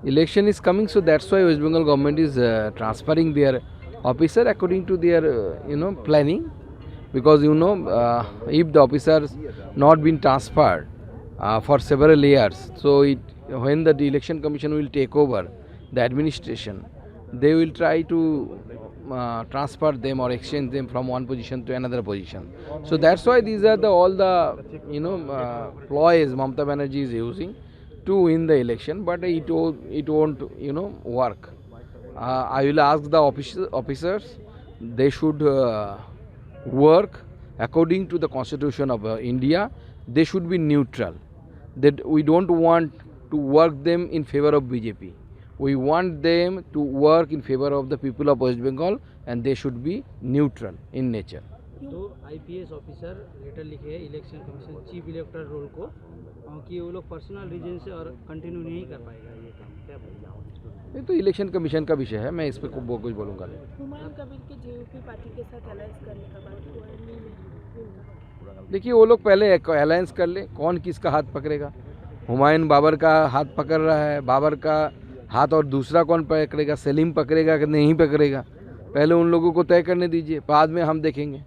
Election is coming, so that's why West Bengal government is transferring their officer according to their planning, because if the officers not been transferred for several years, so when the election commission will take over the administration, they will try to transfer them or exchange them from one position to another position. So that's why these are all the ploys Mamata Banerjee is using to win the election, but it won't work. I will ask the officers, they should work according to the constitution of India. They should be neutral. That we don't want to work them in favor of BJP. We want them to work in favor of the people of West Bengal, and they should be neutral in nature. तो IPS officer letter लिखे है election commission chief electoral roll को कि वो लोग personal reason से और continue नहीं कर पाएगा ये काम, क्या बोलेंगे? ये तो इलेक्शन कमीशन का विषय है, मैं इस पर कुछ बोलूँगा नहीं। हुमायूं कबीर के जेयूपी पार्टी के साथ अलायंस करने का बात हुआ है नीम। देखिए, वो लोग पहले अलायंस कर ले, कौन किसका हाथ पकड़ेगा। हुमायूं बाबर का हाथ पकड़ रहा है, बाबर का हाथ और दूसरा कौन पकड़ेगा, सलीम पकड़ेगा कि नहीं पकड़ेगा, पहले उन लोगों को तय करने दीजिए, बाद में हम देखेंगे।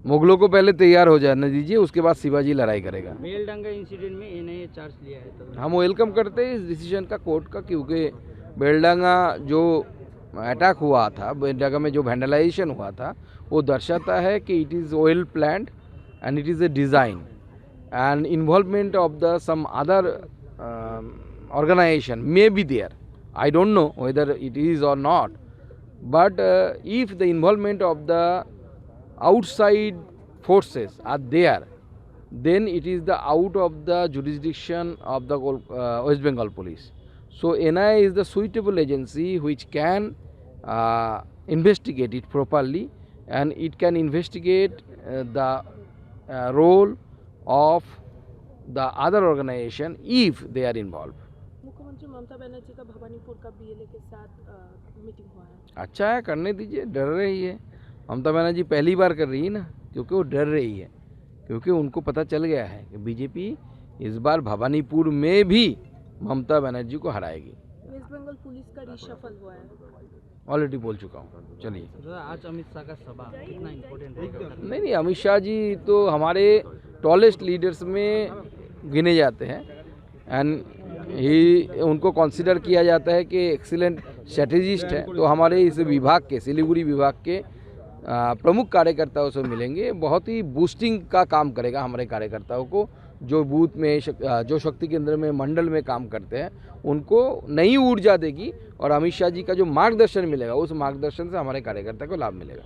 मुगलों को पहले तैयार हो जाने दीजिए, उसके बाद शिवाजी लड़ाई करेगा। बेलडंगा इंसिडेंट में एनआईए चार्ज लिया है, तो हम वेलकम करते हैं इस डिसीजन का कोर्ट का, क्योंकि बेलडंगा जो अटैक हुआ था, बेलडंगा में जो वैंडलाइजेशन हुआ था, वो दर्शाता है कि it is well planned and it is a design and involvement of the some other organization may be there. I don't know whether it is or not, but if the involvement of the outside forces are there, then it is the out of the jurisdiction of the West Bengal police. So NIA is the suitable agency which can investigate it properly, and it can investigate the role of the other organization if they are involved. मुख्यमंत्री ममता बनर्जी का भवानीपुर का BLA के साथ meeting हुआ है। अच्छा है, करने दीजिए, डर रही है ममता बनर्जी, पहली बार कर रही है ना, क्योंकि वो डर रही है, क्योंकि उनको पता चल गया है कि बीजेपी इस बार भवानीपुर में भी ममता बनर्जी को हराएगी। वेस्ट बंगाल पुलिस का रिशफल हुआ है, ऑलरेडी बोल चुका हूँ। चलिए, आज अमित शाह का सभा कितना इम्पोर्टेंट है? नहीं, अमित शाह जी तो हमारे टॉलेस्ट लीडर्स में गिने जाते हैं, एंड उनको कंसीडर किया जाता है कि एक्सीलेंट स्ट्रेटेजिस्ट है। तो हमारे इस विभाग के, सिलीगुड़ी विभाग के प्रमुख कार्यकर्ताओं से मिलेंगे, बहुत ही बूस्टिंग का काम करेगा हमारे कार्यकर्ताओं को, जो बूथ में जो शक्ति केंद्र में मंडल में काम करते हैं, उनको नई ऊर्जा देगी, और अमित शाह जी का जो मार्गदर्शन मिलेगा, उस मार्गदर्शन से हमारे कार्यकर्ता को लाभ मिलेगा।